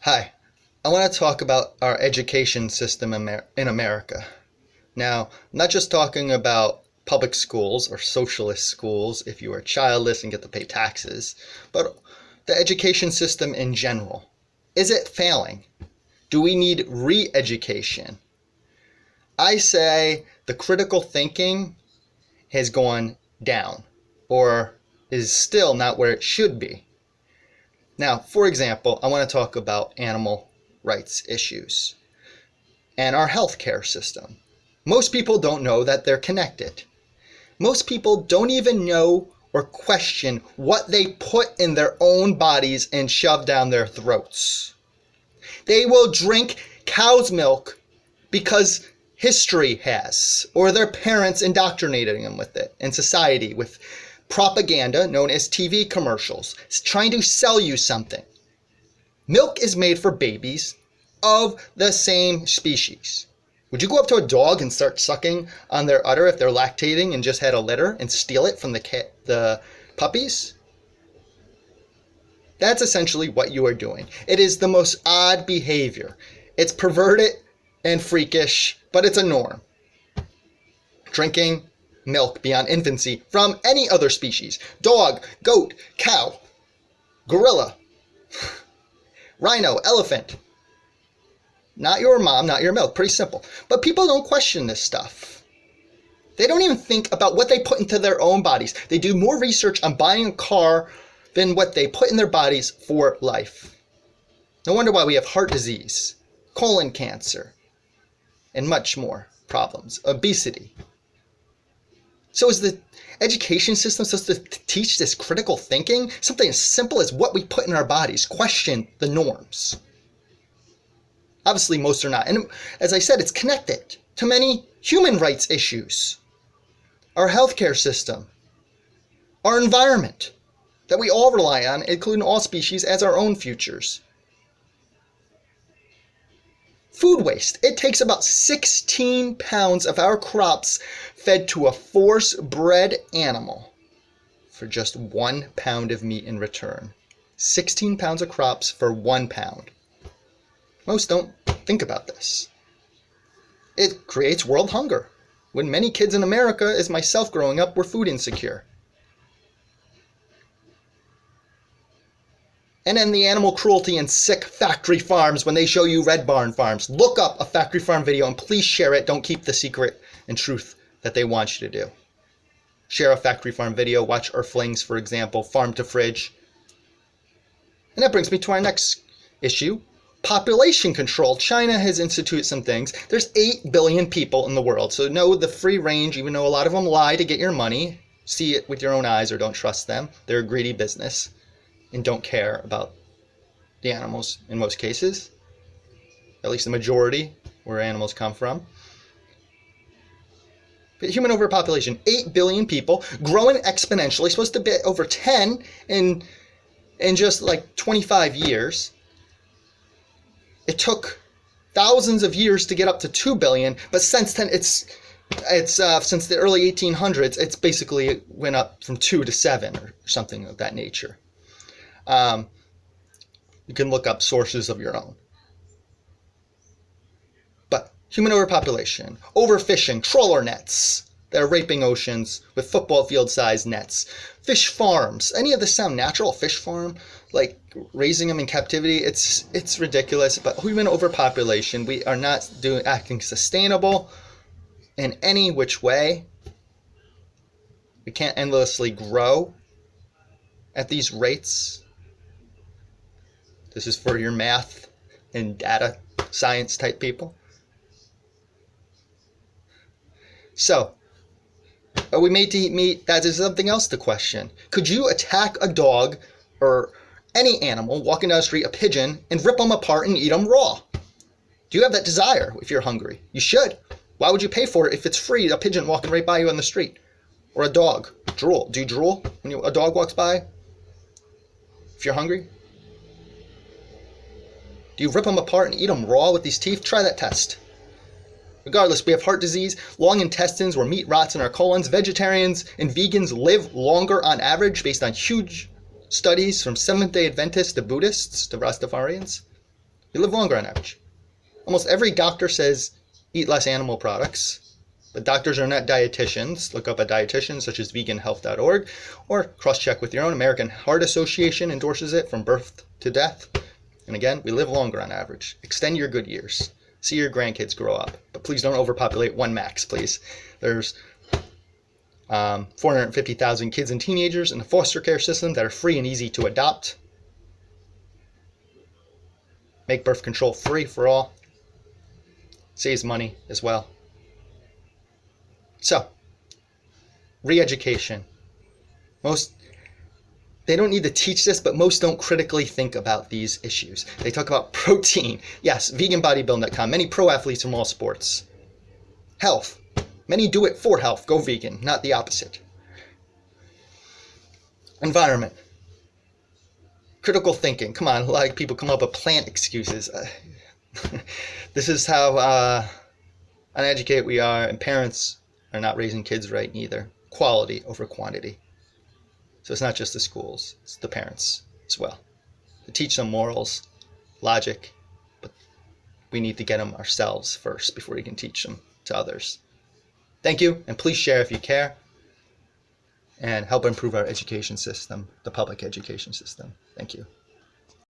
Hi, I want to talk about our education system in America. Now, I'm not just talking about public schools or socialist schools if you are childless and get to pay taxes, but the education system in general. Is it failing? Do we need re-education? I say the critical thinking has gone down or is still not where it should be. Now, for example, I want to talk about animal rights issues and our healthcare system. Most people don't know that they're connected. Most people don't even know or question what they put in their own bodies and shove down their throats. They will drink cow's milk because history has, or their parents indoctrinating them with it, and society with propaganda known as TV commercials. It's trying to sell you something. Milk is made for babies of the same species. Would you go up to a dog and start sucking on their udder if they're lactating and just had a litter and steal it from the puppies? That's essentially what you are doing. It is the most odd behavior. It's perverted and freakish, but it's a norm. Drinking milk beyond infancy from any other species. Dog, goat, cow, gorilla, rhino, elephant. Not your mom, not your milk. Pretty simple. But people don't question this stuff. They don't even think about what they put into their own bodies. They do more research on buying a car than what they put in their bodies for life. No wonder why we have heart disease, colon cancer, and much more problems. Obesity. So is the education system supposed to teach this critical thinking? Something as simple as what we put in our bodies. Question the norms. Obviously, most are not. And as I said, it's connected to many human rights issues. Our healthcare system. Our environment that we all rely on, including all species, as our own futures. Food waste. It takes about 16 pounds of our crops fed to a force-bred animal for just 1 pound of meat in return. 16 pounds of crops for 1 pound. Most don't think about this. It creates world hunger, when many kids in America, as myself growing up, were food insecure. And then the animal cruelty and sick factory farms when they show you red barn farms. Look up a factory farm video and please share it. Don't keep the secret and truth that they want you to do. Share a factory farm video. Watch Earthlings, for example, Farm to Fridge. And that brings me to our next issue. Population control. China has instituted some things. There's 8 billion people in the world. So know the free range, even though a lot of them lie to get your money. See it with your own eyes or don't trust them. They're a greedy business and don't care about the animals in most cases. At least the majority where animals come from. But human overpopulation, 8 billion people, growing exponentially, supposed to be over 10 in just like 25 years. It took thousands of years to get up to 2 billion, but since then it's since the early 1800s, it's basically went up from 2 to 7 or something of that nature. You can look up sources of your own. But human overpopulation, overfishing, trawler nets that are raping oceans with football field-sized nets, fish farms. Any of this sound natural? Fish farm, like raising them in captivity, it's ridiculous. But human overpopulation, we are not acting sustainable in any which way. We can't endlessly grow at these rates. This is for your math and data science type people. So, are we made to eat meat? That is something else to question. Could you attack a dog or any animal walking down the street, a pigeon, and rip them apart and eat them raw? Do you have that desire if you're hungry? You should. Why would you pay for it if it's free, a pigeon walking right by you on the street? Or a dog. Drool. Do you drool when a dog walks by? If you're hungry? Do you rip them apart and eat them raw with these teeth? Try that test. Regardless, we have heart disease, long intestines where meat rots in our colons. Vegetarians and vegans live longer on average based on huge studies from Seventh-day Adventists to Buddhists to Rastafarians. You live longer on average. Almost every doctor says eat less animal products, but doctors are not dietitians. Look up a dietitian such as veganhealth.org or cross-check with your own. American Heart Association endorses it from birth to death. And again, we live longer on average. Extend your good years. See your grandkids grow up. But please don't overpopulate one max, please. There's 450,000 kids and teenagers in the foster care system that are free and easy to adopt. Make birth control free for all. Saves money as well. So, re-education. They don't need to teach this, but most don't critically think about these issues. They talk about protein. Yes, veganbodybuilding.com. Many pro athletes from all sports. Health. Many do it for health. Go vegan, not the opposite. Environment. Critical thinking. Come on, a lot of people come up with plant excuses. This is how uneducated we are, and parents are not raising kids right neither. Quality over quantity. So it's not just the schools, it's the parents as well. To teach them morals, logic, but we need to get them ourselves first before we can teach them to others. Thank you, and please share if you care, and help improve our education system, the public education system. Thank you.